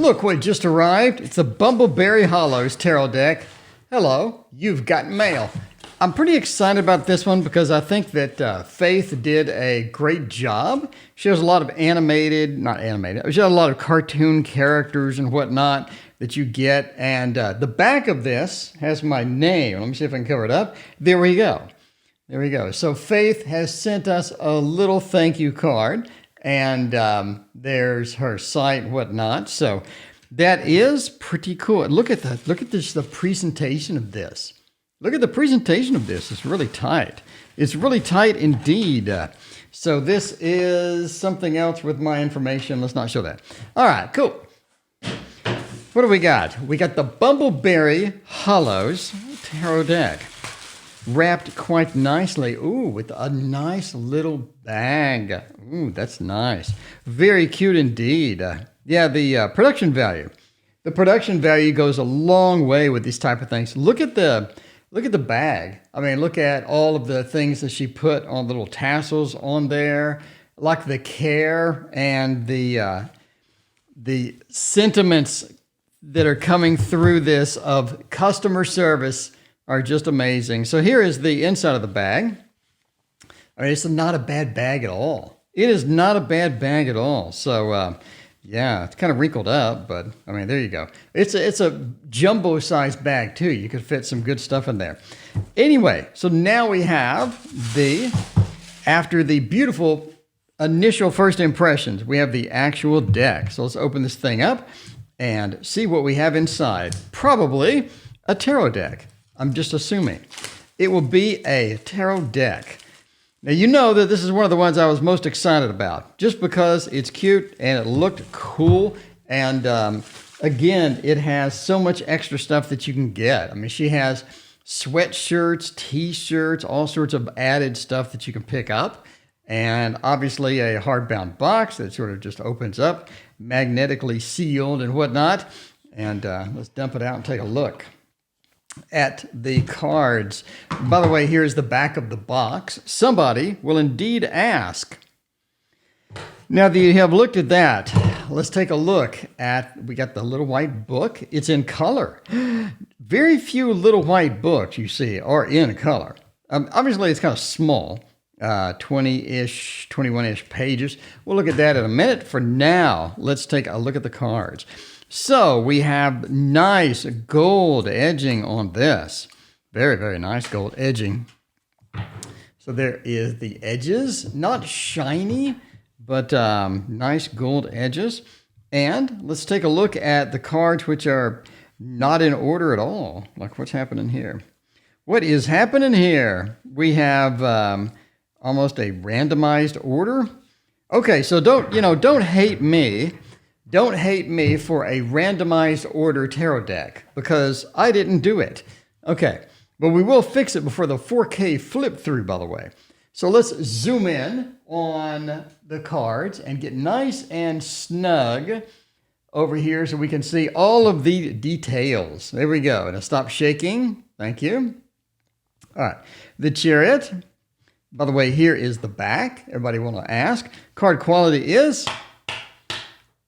Look what just arrived. It's the Bumbleberry Hollows Tarot deck. Hello, you've got mail. I'm pretty excited about this one because I think that Faith did a great job. She has a lot of she has a lot of cartoon characters and whatnot that you get. And the back of this has my name. Let me see if I can cover it up. There we go. There we go. So Faith has sent us a little thank you card. And there's her site and whatnot. So that is pretty cool. Look at the presentation of this. Look at the presentation of this. It's really tight. It's really tight indeed. So this is something else with my information. Let's not show that. All right, cool. What do we got? We got the Bumbleberry Hollows Tarot deck. Wrapped quite nicely. Ooh, with a nice little bag. Ooh, that's nice. Very cute indeed. Yeah, the production value. The production value goes a long way with these type of things. Look at the bag. I mean, look at all of the things that she put on little tassels on there, like the care and the sentiments that are coming through this of customer service are just amazing. So here is the inside of the bag. I mean, it's not a bad bag at all. It is not a bad bag at all. So, yeah, it's kind of wrinkled up, but I mean, there you go. It's a jumbo-sized bag too. You could fit some good stuff in there. Anyway, so now we have after the beautiful initial first impressions, we have the actual deck. So let's open this thing up and see what we have inside. Probably a tarot deck. I'm just assuming. It will be a tarot deck. Now, you know that this is one of the ones I was most excited about, just because it's cute and it looked cool. And again, it has so much extra stuff that you can get. I mean, she has sweatshirts, t-shirts, all sorts of added stuff that you can pick up. And obviously a hardbound box that sort of just opens up, magnetically sealed and whatnot. And let's dump it out and take a look at the cards. By the way, here's the back of the box. Somebody will indeed ask. Now that you have looked at that, let's take a look at, we got the little white book. It's in color. Very few little white books you see are in color. Obviously, it's kind of small, 20-ish, 21-ish pages. We'll look at that in a minute. For now, let's take a look at the cards. So we have nice gold edging on this. Very, very nice gold edging. So there is the edges, not shiny, but nice gold edges. And let's take a look at the cards which are not in order at all. Like what's happening here? What is happening here? We have almost a randomized order. Okay, so don't hate me. Don't hate me for a randomized order tarot deck because I didn't do it. Okay, but we will fix it before the 4K flip through, by the way. So let's zoom in on the cards and get nice and snug over here so we can see all of the details. There we go. And stop shaking. Thank you. All right, the Chariot. By the way, here is the back. Everybody want to ask. Card quality is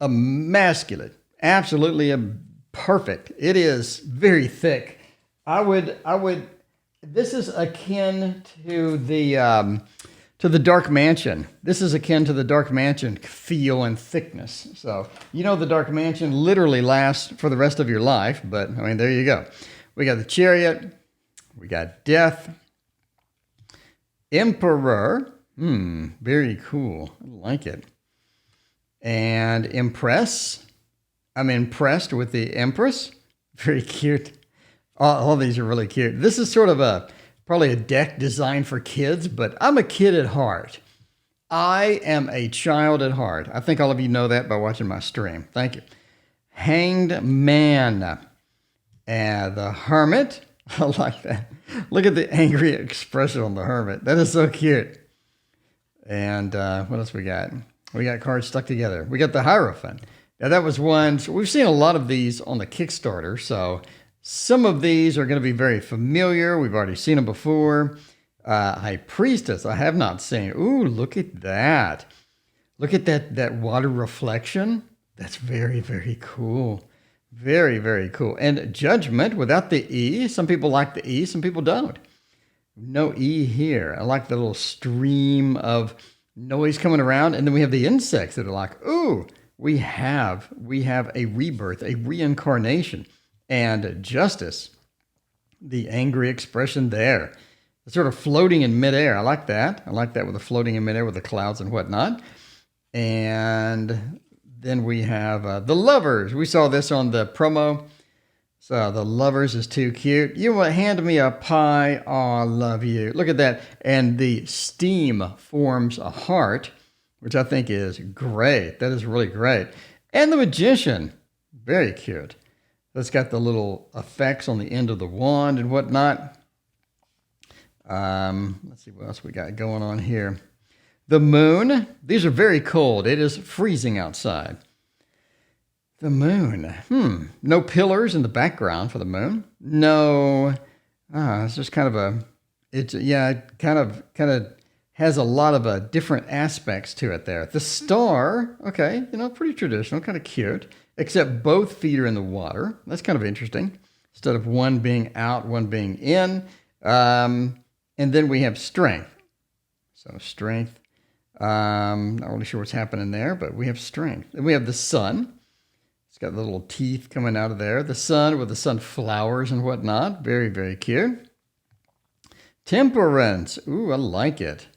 immaculate, absolutely perfect. It is very thick. This is akin to the Dark Mansion. This is akin to the Dark Mansion feel and thickness. So, the Dark Mansion literally lasts for the rest of your life, but I mean, there you go. We got the Chariot, we got Death, Emperor, very cool, I like it. And Impress. I'm impressed with the Empress. Very cute. All these are really cute. This is sort of probably a deck designed for kids, but I'm a kid at heart. I am a child at heart. I think all of you know that by watching my stream. Thank you. Hanged Man. And the Hermit. I like that. Look at the angry expression on the Hermit. That is so cute. And what else we got? We got cards stuck together. We got the Hierophant. Now that was one. So we've seen a lot of these on the Kickstarter. So some of these are going to be very familiar. We've already seen them before. High Priestess. I have not seen. Ooh, look at that. Look at that water reflection. That's very, very cool. Very, very cool. And Judgment without the E. Some people like the E, some people don't. No E here. I like the little stream of noise coming around. And then we have the insects that are like, ooh, we have a rebirth, a reincarnation, and justice. The angry expression there. It's sort of floating in midair. I like that. I like that with the floating in midair with the clouds and whatnot. And then we have the Lovers. We saw this on the promo. So the Lovers is too cute. You want to hand me a pie? Oh, I love you. Look at that. And the steam forms a heart, which I think is great. That is really great. And the Magician. Very cute. It's got the little effects on the end of the wand and whatnot. Let's see what else we got going on here. The Moon. These are very cold. It is freezing outside. The Moon. No pillars in the background for the Moon. No. It's just kind of it kind of has a lot of different aspects to it there. The Star. Okay, pretty traditional, kind of cute. Except both feet are in the water. That's kind of interesting. Instead of one being out, one being in. And then we have Strength. So Strength. Not really sure what's happening there, but we have Strength. And we have the Sun. It's got the little teeth coming out of there. The Sun with the sunflowers and whatnot. Very, very cute. Temperance. Ooh, I like it.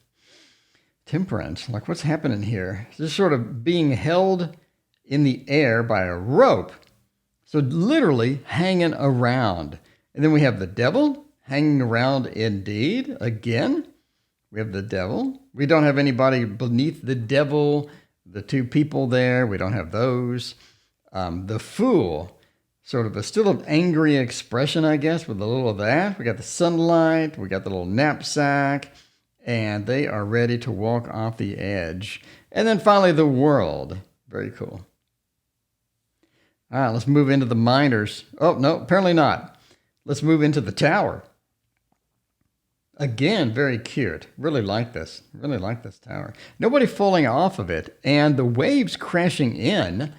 Temperance. Like, what's happening here? It's just sort of being held in the air by a rope. So literally hanging around. And then we have the Devil hanging around indeed. Again, we have the Devil. We don't have anybody beneath the Devil. The two people there, we don't have those. The Fool, sort of still an angry expression, I guess, with a little of that. We got the sunlight. We got the little knapsack. And they are ready to walk off the edge. And then finally, the World. Very cool. All right, let's move into the Minors. Oh, no, apparently not. Let's move into the Tower. Again, very cute. Really like this. Really like this tower. Nobody falling off of it. And the waves crashing in,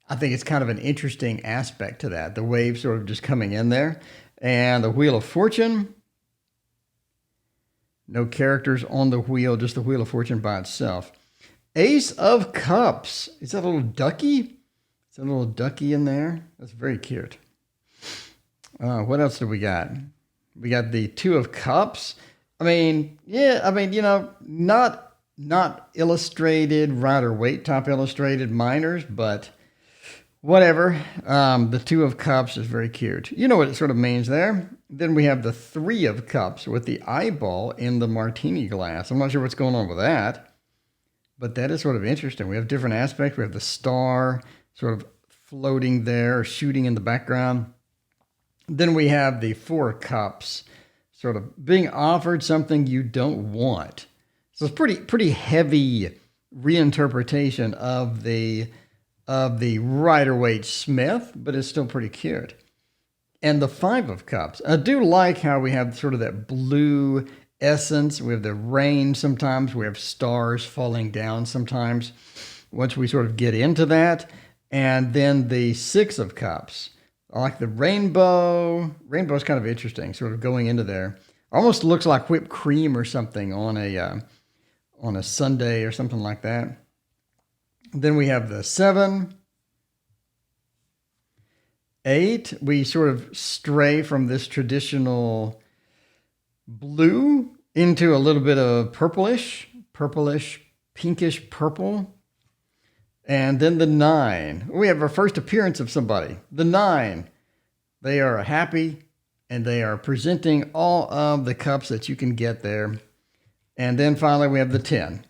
I think it's kind of an interesting aspect to that. The waves sort of just coming in there. And the Wheel of Fortune. No characters on the wheel, just the Wheel of Fortune by itself. Ace of Cups. Is that a little ducky? Is that a little ducky in there? That's very cute. What else do we got? We got the Two of Cups. Not illustrated, Rider-Waite type illustrated minors, but whatever. The Two of Cups is very cute. You know what it sort of means there. Then we have the Three of Cups with the eyeball in the martini glass. I'm not sure what's going on with that, but that is sort of interesting. We have different aspects. We have the star sort of floating there, or shooting in the background. Then we have the Four of Cups, sort of being offered something you don't want. So it's pretty heavy reinterpretation of the Rider-Waite Smith, but it's still pretty cute. And the Five of Cups. I do like how we have sort of that blue essence. We have the rain sometimes. We have stars falling down sometimes once we sort of get into that. And then the Six of Cups. I like the rainbow. Rainbow is kind of interesting, sort of going into there. Almost looks like whipped cream or something on a sundae or something like that. Then we have the 7, 8. We sort of stray from this traditional blue into a little bit of purplish, pinkish purple. And then the 9. We have our first appearance of somebody. The 9. They are happy and they are presenting all of the cups that you can get there. And then finally we have the 10.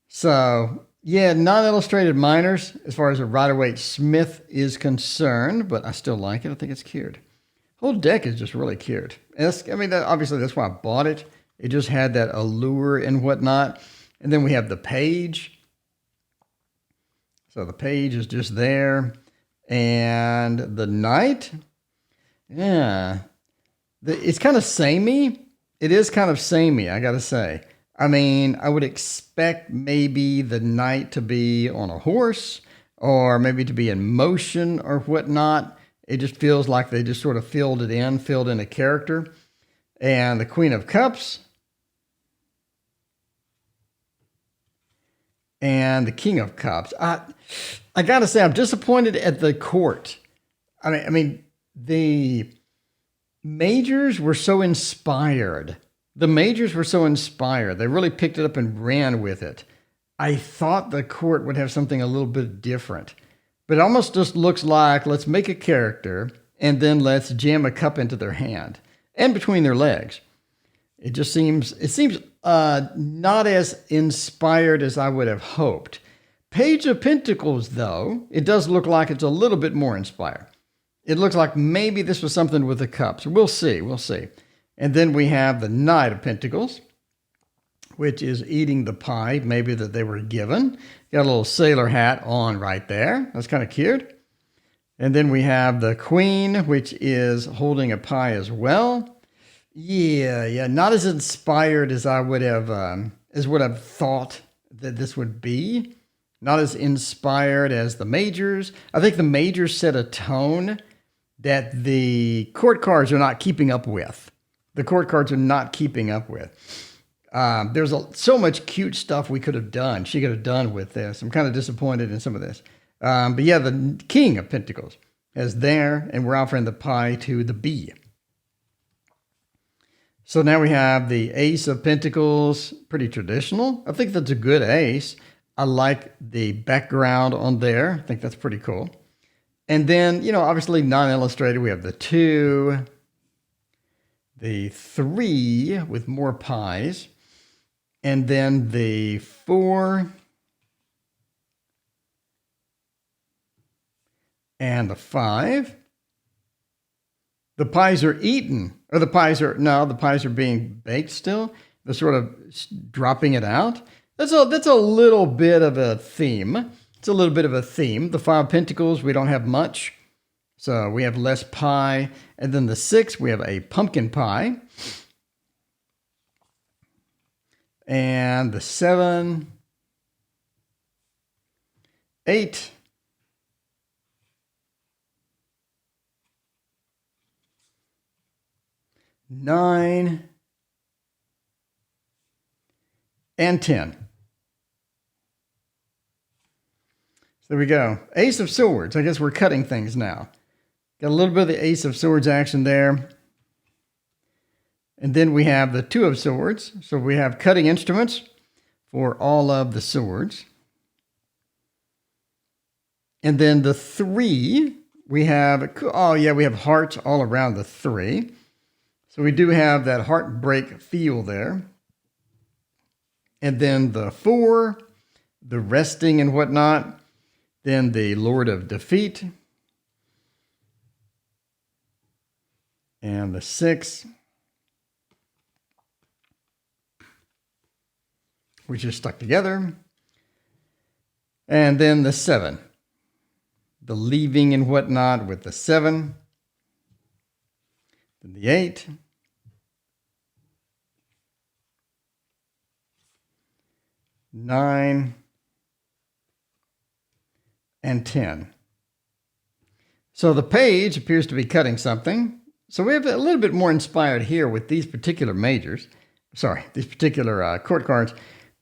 So, yeah, non-illustrated minors as far as a Rider-Waite Smith is concerned, but I still like it. I think it's cute. Whole deck is just really cute. Obviously that's why I bought it. It just had that allure and whatnot. And then we have the Page. So the Page is just there. And the Knight. Yeah. It's kind of samey. It is kind of samey, I got to say. I would expect maybe the Knight to be on a horse or maybe to be in motion or whatnot. It just feels like they just sort of filled in a character. And the Queen of Cups and the King of Cups. I gotta say, I'm disappointed at the court. I mean, the majors were so inspired. The majors were so inspired. They really picked it up and ran with it. I thought the court would have something a little bit different, but it almost just looks like, let's make a character and then let's jam a cup into their hand and between their legs. It seems not as inspired as I would have hoped. Page of Pentacles, though, it does look like it's a little bit more inspired. It looks like maybe this was something with the cups. We'll see. And then we have the Knight of Pentacles, which is eating the pie, maybe that they were given. Got a little sailor hat on right there. That's kind of cute. And then we have the Queen, which is holding a pie as well. Yeah, not as inspired as I would have, as would have thought that this would be. Not as inspired as the majors. I think the majors set a tone that the court cards are not keeping up with. The court cards are not keeping up with. There's so much cute stuff we could have done. She could have done with this. I'm kind of disappointed in some of this. But yeah, the King of Pentacles is there, and we're offering the pie to the bee. So now we have the Ace of Pentacles, pretty traditional. I think that's a good ace. I like the background on there. I think that's pretty cool. And then, obviously non-illustrated, we have the 2, the 3 with more pies, and then the 4, and the 5. The pies are eaten, or the pies are being baked still. They're sort of dropping it out. That's a little bit of a theme. It's a little bit of a theme. The 5 of Pentacles, we don't have much. So we have less pie. And then the 6, we have a pumpkin pie. And the 7, 8, nine, and 10. So there we go. Ace of Swords. I guess we're cutting things now. Got a little bit of the Ace of Swords action there. And then we have the 2 of Swords. So we have cutting instruments for all of the swords. And then the 3, we have hearts all around the 3. So we do have that heartbreak feel there. And then the 4, the resting and whatnot. Then the Lord of Defeat. And the 6, which is stuck together. And then the 7, the leaving and whatnot with the 7. Then the 8. Nine, and 10. So the page appears to be cutting something. So we have a little bit more inspired here with these particular these particular court cards.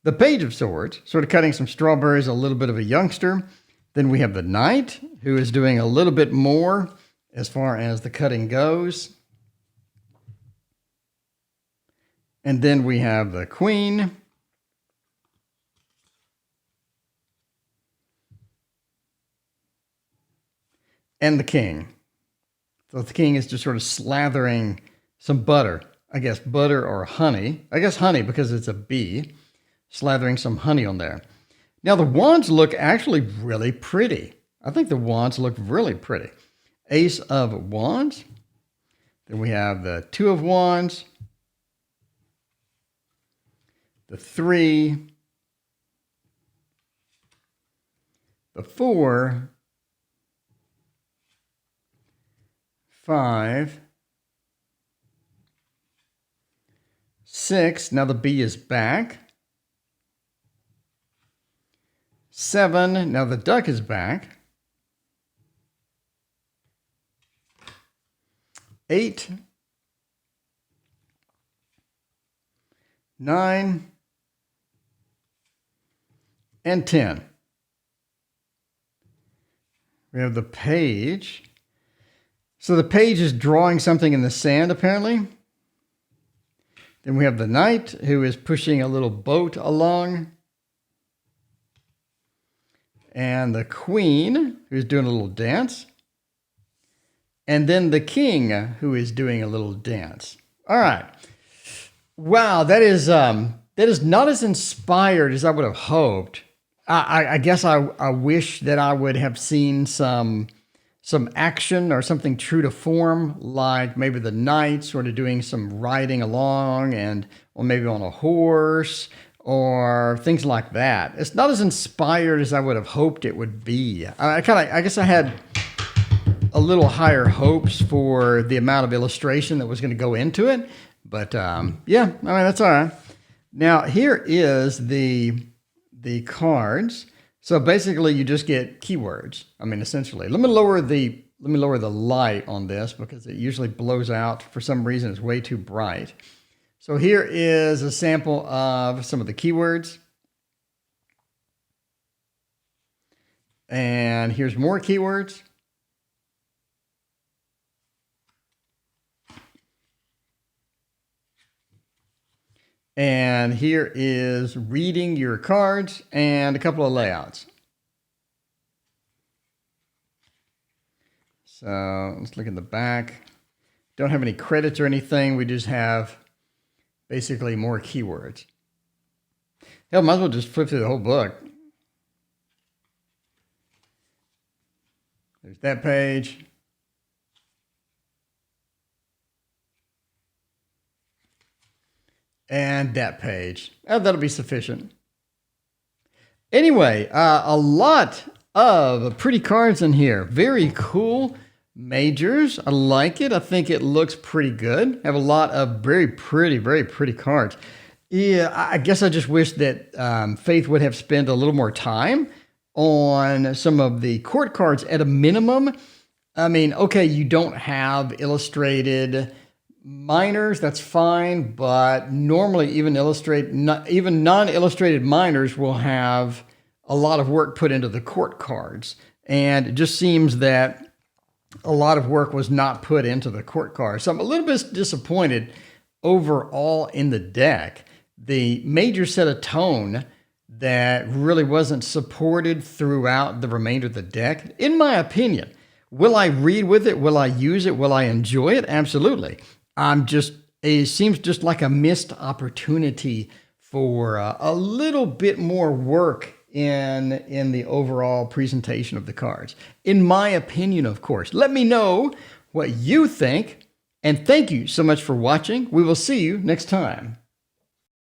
The Page of Swords, sort of cutting some strawberries, a little bit of a youngster. Then we have the Knight, who is doing a little bit more as far as the cutting goes. And then we have the Queen. And the King. So the King is just sort of slathering some butter. I guess butter or honey. I guess honey because it's a bee. Slathering some honey on there. Now the wands look actually really pretty. I think the wands look really pretty. Ace of Wands. Then we have the 2 of Wands. The 3. The 4. 5, 6. Now the bee is back. 7. Now the duck is back. 8. 9. And 10. We have the page. So the page is drawing something in the sand, apparently. Then we have the knight, who is pushing a little boat along. And the queen, who's doing a little dance. And then the king, who is doing a little dance. All right. Wow, that is not as inspired as I would have hoped. I guess I wish that I would have seen some action or something true to form, like maybe the knight sort of doing some riding along or maybe on a horse or things like that. It's not as inspired as I would have hoped it would be. I guess I had a little higher hopes for the amount of illustration that was going to go into it. But yeah, I mean, that's all right. Now here is the cards. So basically you just get keywords. I mean, essentially. Let me lower the light on this because it usually blows out. For some reason, it's way too bright. So here is a sample of some of the keywords. And here's more keywords. And here is reading your cards and a couple of layouts. So let's look at the back. Don't have any credits or anything. We just have basically more keywords. Hell, might as well just flip through the whole book. There's that page. And that page. That'll be sufficient. Anyway, a lot of pretty cards in here. Very cool majors. I like it. I think it looks pretty good. Have a lot of very pretty cards. Yeah, I guess I just wish that Faith would have spent a little more time on some of the court cards at a minimum. I mean, okay, you don't have illustrated minors, that's fine, but normally even non-illustrated minors will have a lot of work put into the court cards. And it just seems that a lot of work was not put into the court cards. So I'm a little bit disappointed overall in the deck. The major set a tone that really wasn't supported throughout the remainder of the deck, in my opinion. Will I read with it? Will I use it? Will I enjoy it? Absolutely. It seems just like a missed opportunity for a little bit more work in the overall presentation of the cards. In my opinion, of course. Let me know what you think, and thank you so much for watching. We will see you next time.